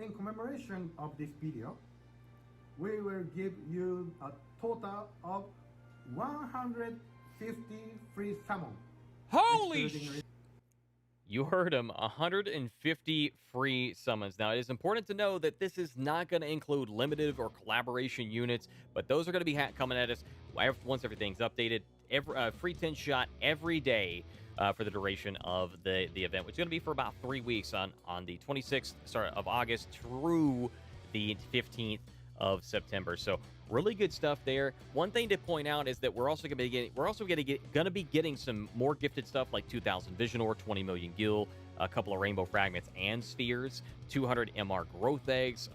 in commemoration of this video, we will give you a total of 150 free summon. Holy You heard him, 150 free summons. Now, it is important to know that this is not going to include limited or collaboration units, but those are going to be coming at us once everything's updated. Free 10 shot every day for the duration of the event, which is going to be for about 3 weeks on the 26th of August through the 15th of September. So really good stuff there. One thing to point out is that we're also going to be getting some more gifted stuff like 2,000 Vision Ore, 20 million Gil, a couple of Rainbow Fragments and Spheres, 200 MR Growth Eggs,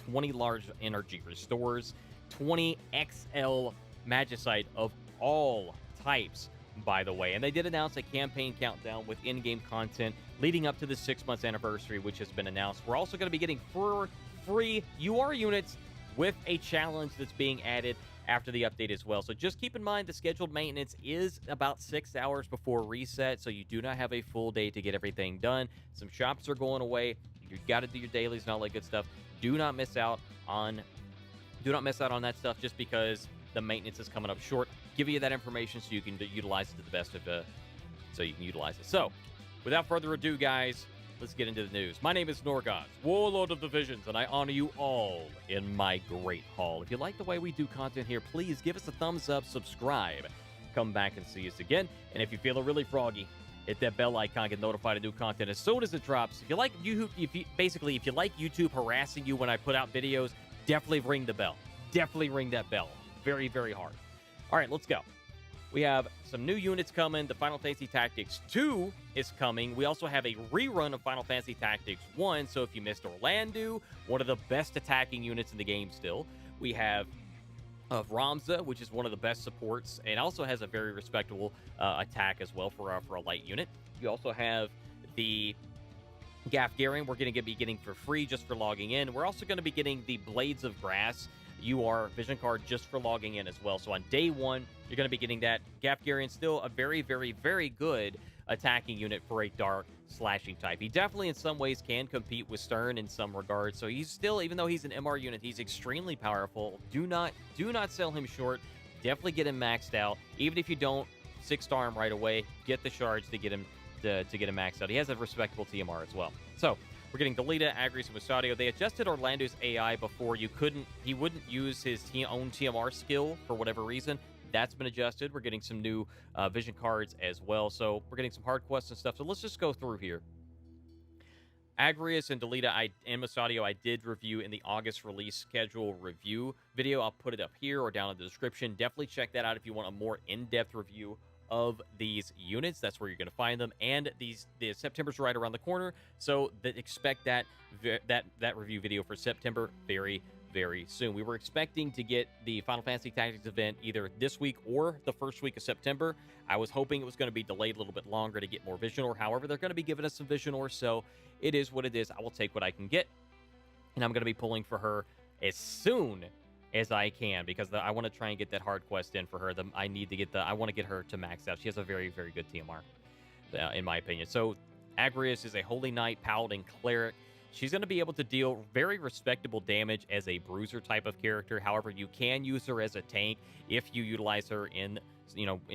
20 large energy restores, 20 XL Magicite of all types, by the way. And they did announce a campaign countdown with in-game content leading up to the 6 months anniversary, which has been announced. We're also going to be getting 4 free UR units with a challenge that's being added after the update as well. So just keep in mind the scheduled maintenance is about 6 hours before reset, so you do not have a full day to get everything done. Some shops are going away. You've got to do your dailies and all that good stuff. Do not miss out on that stuff just because the maintenance is coming up short. Give you that information so you can utilize it to the best of so you can utilize it. So without further ado, guys, let's get into the news. My name is Norgoz, Warlord of the Visions, and I honor you all in my great hall. If you like the way we do content here, please give us a thumbs up, subscribe, come back and see us again. And if you feel really froggy, hit that bell icon, get notified of new content as soon as it drops. If you like if you like YouTube harassing you when I put out videos, definitely ring the bell. Definitely ring that bell. Very, very hard. All right, let's go. We have some new units coming. The Final Fantasy Tactics 2 is coming. We also have a rerun of Final Fantasy Tactics 1. So if you missed Orlando, one of the best attacking units in the game still. We have Ramza, which is one of the best supports, and also has a very respectable attack as well for a light unit. You also have the Gaffgarion we're going to be getting for free just for logging in. We're also going to be getting the Blades of Grass UR vision card just for logging in as well. So on day 1, you're going to be getting that. Gaffgarion still a very, very, very good attacking unit for a dark slashing type. He definitely in some ways can compete with Stern in some regards. So he's still, even though he's an MR unit, he's extremely powerful. Do not sell him short. Definitely get him maxed out. Even if you don't 6-star him right away, get the shards to get him maxed out. He has a respectable TMR as well. So we're getting Delita, Agrias, and Mustadio. They adjusted Orlando's AI before. He wouldn't use his own TMR skill for whatever reason. That's been adjusted. We're getting some new vision cards as well. So we're getting some hard quests and stuff. So let's just go through here. Agrias and Delita and Mustadio I did review in the August release schedule review video. I'll put it up here or down in the description. Definitely check that out if you want a more in-depth review of these units. That's where you're going to find them. And the September's right around the corner, so expect that review video for September very, very soon. We were expecting to get the Final Fantasy Tactics event either this week or the first week of September. I was hoping it was going to be delayed a little bit longer to get more Vision Ore. However, they're going to be giving us some Vision Ore, so it is what it is. I will take what I can get, and I'm going to be pulling for her as soon as I can, because I want to try and get that hard quest in for her. I want to get her to max out. She has a very, very good TMR, in my opinion. So Agrias is a Holy Knight, Paladin, Cleric. She's going to be able to deal very respectable damage as a bruiser type of character. However, you can use her as a tank if you utilize her in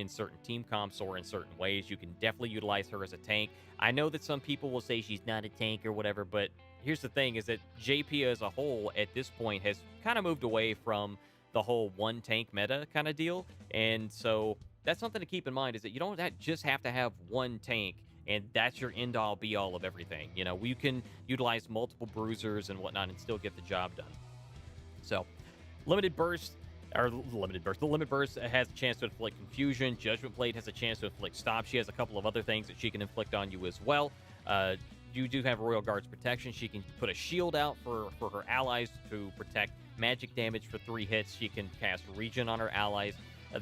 certain team comps or in certain ways. You can definitely utilize her as a tank. I know that some people will say she's not a tank or whatever, but here's the thing, is that JP as a whole at this point has kind of moved away from the whole one tank meta kind of deal. And so that's something to keep in mind, is that you don't just have to have one tank and that's your end-all be-all of everything. You can utilize multiple bruisers and whatnot and still get the job done. So the Limit Burst has a chance to inflict confusion. Judgment Blade has a chance to inflict stop. She has a couple of other things that she can inflict on you as well. You do have Royal Guard's protection. She can put a shield out for her allies to protect magic damage for 3 hits. She can cast Regen on her allies.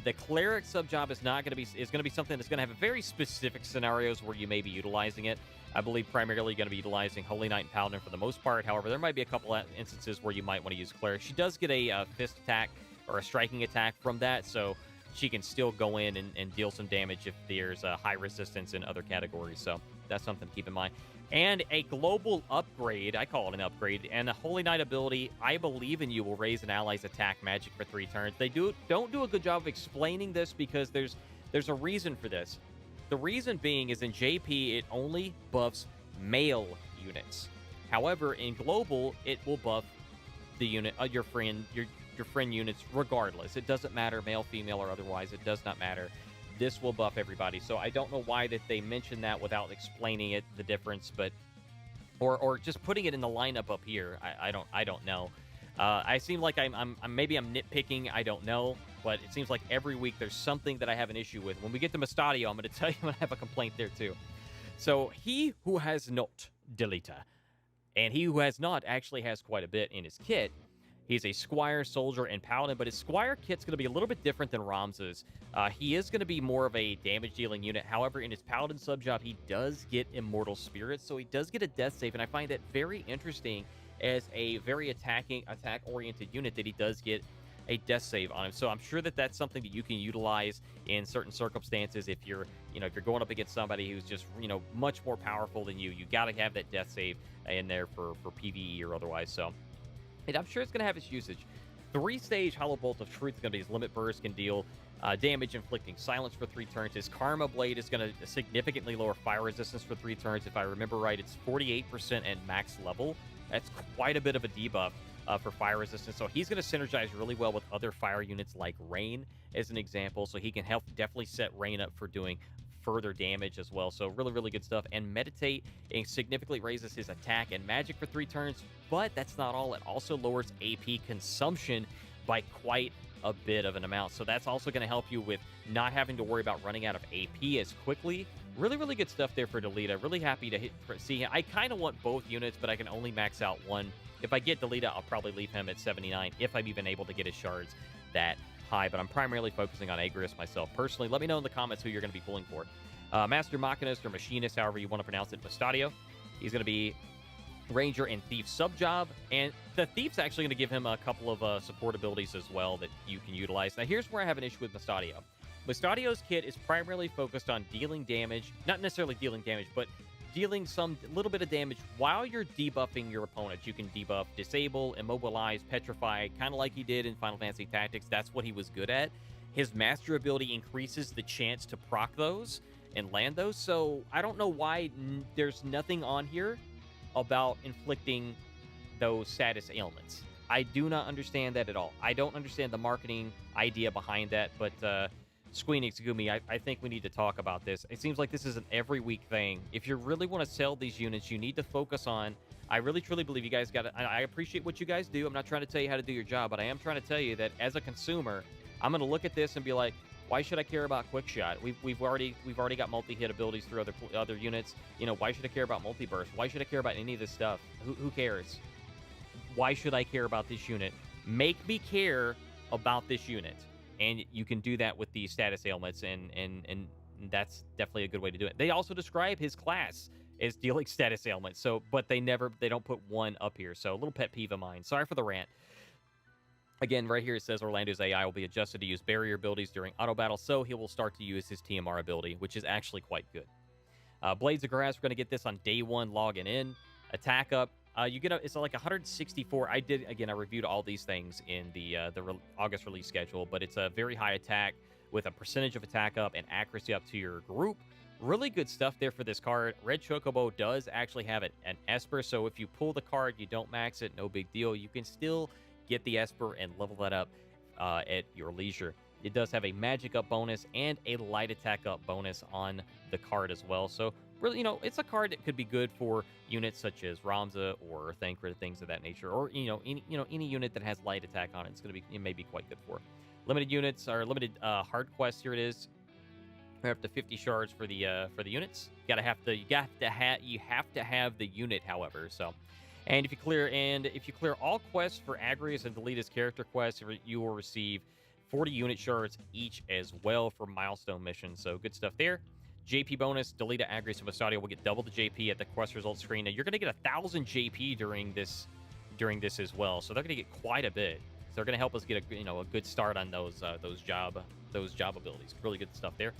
The Cleric sub-job is going to be something that's going to have very specific scenarios where you may be utilizing it. I believe primarily going to be utilizing Holy Knight and Paladin for the most part. However, there might be a couple of instances where you might want to use Cleric. She does get a fist attack or a striking attack from that, so she can still go in and deal some damage if there's high resistance in other categories. So that's something to keep in mind. And a global upgrade, I call it an upgrade, and a Holy Knight ability, I Believe in You, will raise an ally's attack magic for 3 turns. They don't do a good job of explaining this because there's a reason for this. The reason being is in JP, it only buffs male units. However, in global, it will buff the unit, your friend units regardless. It doesn't matter, male, female, or otherwise. It does not matter. This will buff everybody. So I don't know why that they mentioned that without explaining it, the difference, but or just putting it in the lineup up here. I don't know. I seem like maybe I'm nitpicking. I don't know, but it seems like every week there's something that I have an issue with. When we get to Mustadio, I'm going to tell you I have a complaint there too. So he who has not Delita, and he who has not actually has quite a bit in his kit. He's a Squire, Soldier, and Paladin, but his Squire kit's going to be a little bit different than Ramza's. He is going to be more of a damage-dealing unit. However, in his Paladin sub-job, he does get Immortal Spirit, so he does get a death save, and I find that very interesting as a very attack-oriented unit that he does get a death save on him. So I'm sure that that's something that you can utilize in certain circumstances. If you're going up against somebody who's just, much more powerful than you, you got to have that death save in there for PvE or otherwise. So. And I'm sure it's going to have its usage. 3-stage Hollow Bolt of Truth is going to be his limit burst, can deal damage inflicting silence for 3 turns. His Karma Blade is going to significantly lower fire resistance for 3 turns. If I remember right, it's 48% at max level. That's quite a bit of a debuff for fire resistance. So he's going to synergize really well with other fire units like Rain, as an example. So he can help definitely set Rain up for doing further damage as well. So really, really good stuff. And Meditate significantly raises his attack and magic for 3 turns, but that's not all. It also lowers AP consumption by quite a bit of an amount. So that's also going to help you with not having to worry about running out of AP as quickly. Really, really good stuff there for Delita. Really happy to see him. I kind of want both units, but I can only max out one. If I get Delita, I'll probably leave him at 79 if I'm even able to get his shards that high, but I'm primarily focusing on Agrias myself personally. Let me know in the comments who you're going to be pulling for. Master Machinist or Machinist, however you want to pronounce it, Mustadio. He's going to be Ranger and Thief sub-job, and the Thief's actually going to give him a couple of support abilities as well that you can utilize. Now, here's where I have an issue with Mustadio. Mustadio's kit is primarily focused on dealing damage, not necessarily dealing damage, but dealing some little bit of damage while you're debuffing your opponents. You can debuff Disable, Immobilize, Petrify, kind of like he did in Final Fantasy Tactics. That's what he was good at. His Master ability increases the chance to proc those and land those, so I don't know why there's nothing on here about inflicting those status ailments. I do not understand that at all. I don't understand the marketing idea behind that, but Squeenix Gumi, I think we need to talk about this. It seems like this is an every week thing. If you really want to sell these units, you need to focus on, I really truly believe you guys got to, I appreciate what you guys do. I'm not trying to tell you how to do your job, but I am trying to tell you that as a consumer, I'm going to look at this and be like, why should I care about quick shot? We've already got multi-hit abilities through other units. Why should I care about multi-burst? Why should I care about any of this stuff? Who cares? Why should I care about this unit? Make me care about this unit. And you can do that with the status ailments, and that's definitely a good way to do it. They also describe his class as dealing status ailments, so but they don't put one up here. So a little pet peeve of mine. Sorry for the rant. Again, right here it says Orlando's AI will be adjusted to use barrier abilities during auto battle, so he will start to use his TMR ability, which is actually quite good. Blades of Grass, we're going to get this on day 1 logging in. Attack up. You get it's like 164. I reviewed all these things in the August release schedule, but it's a very high attack with a percentage of attack up and accuracy up to your group. Really good stuff there for this card. Red Chocobo does actually have an Esper, so if you pull the card, you don't max it, no big deal. You can still get the Esper and level that up at your leisure. It does have a magic up bonus and a light attack up bonus on the card as well. So really, it's a card that could be good for units such as Ramza or Thancred, things of that nature, or any unit that has light attack on it. It may be quite good for. Limited units are limited hard quests. Here it is. We have to 50 shards for the units. You have to have the unit, however. So. And if you clear all quests for Agrias and Delita's character quests, you will receive 40 unit shards each as well for milestone missions. So good stuff there. JP bonus, Delita, Agrias, and Mustadio will get double the JP at the quest results screen. Now you're going to get 1,000 JP during this as well. So they're going to get quite a bit. So they're going to help us get a good start on those job abilities. Really good stuff there.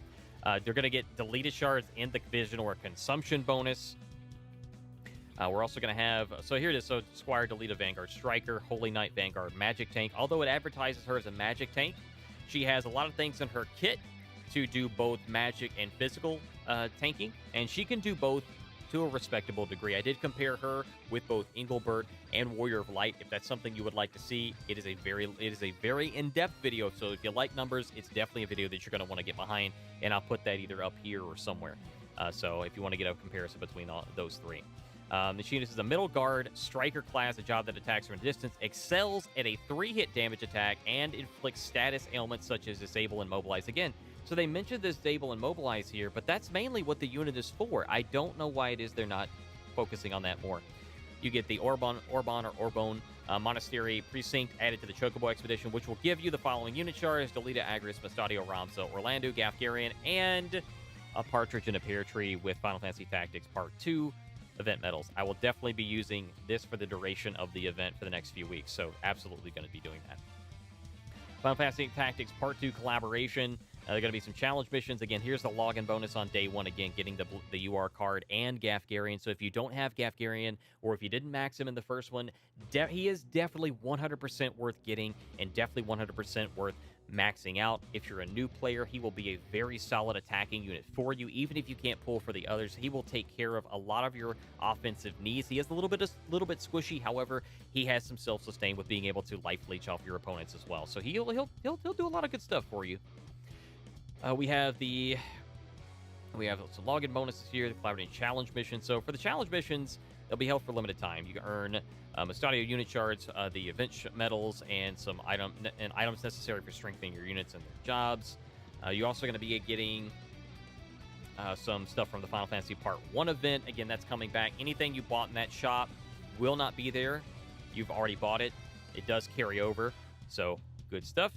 They're going to get Delita shards in the vision or a consumption bonus. We're also going to have, so here it is, so Squire Delita Vanguard, Striker, Holy Knight Vanguard, Magic Tank. Although it advertises her as a Magic Tank, she has a lot of things in her kit to do both magic and physical tanking, and she can do both to a respectable degree. I did compare her with both Engelbert and Warrior of Light. If that's something you would like to see, it is a very in-depth video. So if you like numbers, it's definitely a video that you're going to want to get behind, and I'll put that either up here or somewhere. So if you want to get a comparison between those three. This unit is a middle guard, striker class, a job that attacks from a distance, excels at a 3-hit damage attack, and inflicts status ailments such as disable and mobilize. Again, so they mentioned this disable and mobilize here, but that's mainly what the unit is for. I don't know why it is they're not focusing on that more. You get the Orban Monastery Precinct added to the Chocobo Expedition, which will give you the following unit shards: Delita, Agrias, Mustadio, Ramza, Orlando, Gaffgarion, and a partridge in a pear tree with Final Fantasy Tactics Part 2 event medals. I will definitely be using this for the duration of the event for the next few weeks, so absolutely going to be doing that. Final Fantasy Tactics Part 2 collaboration. There are going to be some challenge missions. Again, here's the login bonus on day 1. Again, getting the UR card and Gaffgarion. So if you don't have Gaffgarion, or if you didn't max him in the first one, he is definitely 100% worth getting, and definitely 100% worth maxing out. If you're a new player, he will be a very solid attacking unit for you. Even if you can't pull for the others, he will take care of a lot of your offensive needs. He is a little bit squishy. However, he has some self-sustain with being able to life leech off your opponents as well. So he'll do a lot of good stuff for you. We have some login bonuses here, the collaborating challenge missions. So for the challenge missions, they'll be held for limited time. You can earn Mustadio unit shards, the event medals, and some items necessary for strengthening your units and their jobs. You're also going to be getting some stuff from the Final Fantasy Part 1 event. Again, that's coming back. Anything you bought in that shop will not be there. You've already bought it. It does carry over, so good stuff.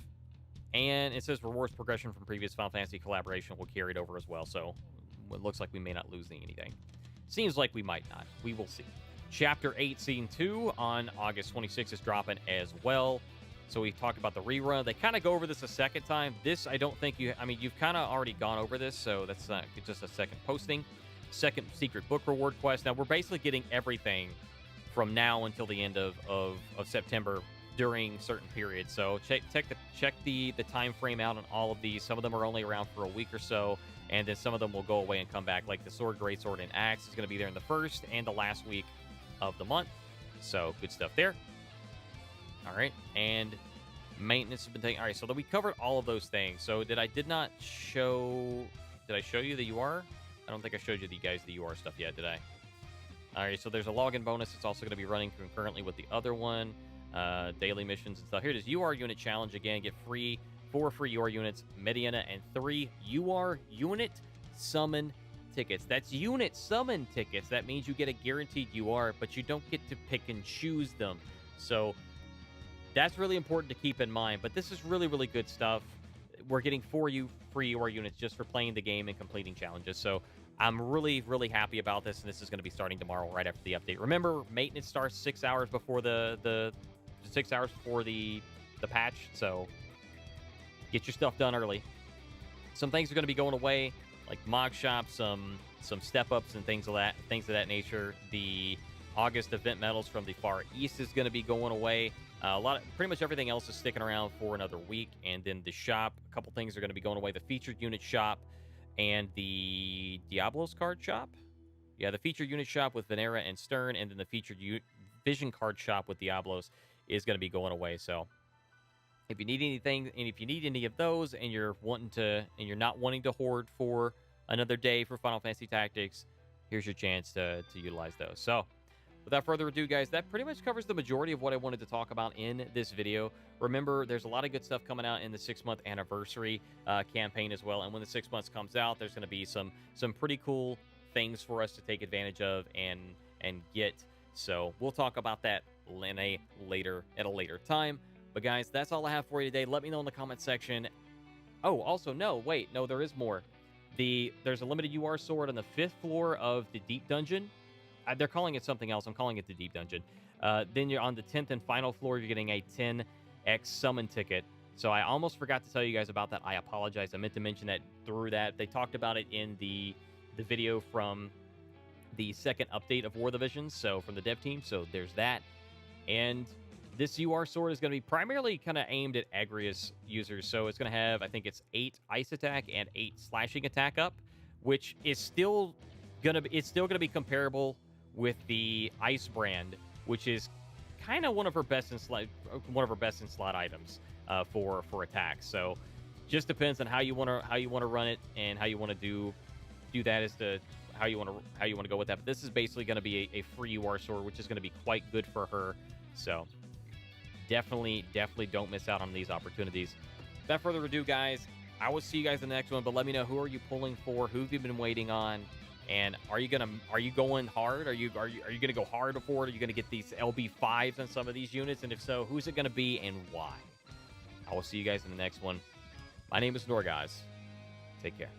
And it says rewards progression from previous Final Fantasy collaboration will carry it over as well. So it looks like we may not lose anything. Seems like we might not. We will see. Chapter 8, Scene 2 on August 26th is dropping as well. So we talked about the rerun. They kind of go over this a second time. This, I don't think you've kind of already gone over this, so that's not just a second posting. Second secret book reward quest. Now, we're basically getting everything from now until the end of September during certain periods. So check the time frame out on all of these. Some of them are only around for a week or so, and then some of them will go away and come back. Like the Sword, Greatsword, and Axe is going to be there in the first and the last week of the month. So good stuff there. All right, and maintenance has been taken. All right, so we covered all of those things. So did I show you the UR? I don't think I showed you the UR stuff yet, did I? All right, so there's a login bonus. It's also going to be running concurrently with the other one. Daily missions and stuff. Here it is, UR unit challenge again. Get 4 free UR units, Mediana, and 3 UR unit summon tickets. That's unit summon tickets. That means you get a guaranteed UR, but you don't get to pick and choose them. So that's really important to keep in mind. But this is really, really good stuff. We're getting 4 free UR units just for playing the game and completing challenges. So I'm really, really happy about this, and this is going to be starting tomorrow right after the update. Remember, maintenance starts 6 hours before the 6 hours before the patch, so get your stuff done early. Some things are going to be going away, like Mog Shop, some step-ups and things of that nature. The August event medals from the Far East is going to be going away. Pretty much everything else is sticking around for another week, and then the shop, a couple things are going to be going away. The featured unit shop and the Diablos card shop. Yeah, the featured unit shop with Venera and Stern, and then the featured Vision card shop with Diablos is going to be going away. So if you need anything, and if you need any of those, and you're not wanting to hoard for another day for Final Fantasy Tactics, here's your chance to utilize those. So without further ado, guys, that pretty much covers the majority of what I wanted to talk about in this video. Remember, there's a lot of good stuff coming out in the 6-month anniversary campaign as well. And when the 6 months comes out, there's going to be some pretty cool things for us to take advantage of and get. So we'll talk about that at a later time. But guys, that's all I have for you today. Let me know in the comment section. Oh, also, no, there is more. There's a limited UR sword on the 5th floor of the Deep Dungeon. They're calling it something else. I'm calling it the Deep Dungeon. Then you're on the 10th and final floor. You're getting a 10x summon ticket. So I almost forgot to tell you guys about that. I apologize. I meant to mention that through that. They talked about it in the video from the second update of War of the Visions, so from the dev team. So there's that. And this UR sword is going to be primarily kind of aimed at Agrias users. So it's going to have, I think it's 8 ice attack and 8 slashing attack up, which is still going to be comparable with the ice brand, which is kind of one of her best in slot items for attacks. So just depends on how you want to run it and how you want to do that as to how you want to go with that. But this is basically going to be a free UR sword, which is going to be quite good for her. So definitely don't miss out on these opportunities. Without further ado, guys, I will see you guys in the next one. But let me know, who are you pulling for? Who have you been waiting on? And are you going hard? Are you gonna go hard for it? Are you gonna get these LB5s on some of these units? And if so, who's it gonna be and why? I will see you guys in the next one. My name is Norgoz. Take care.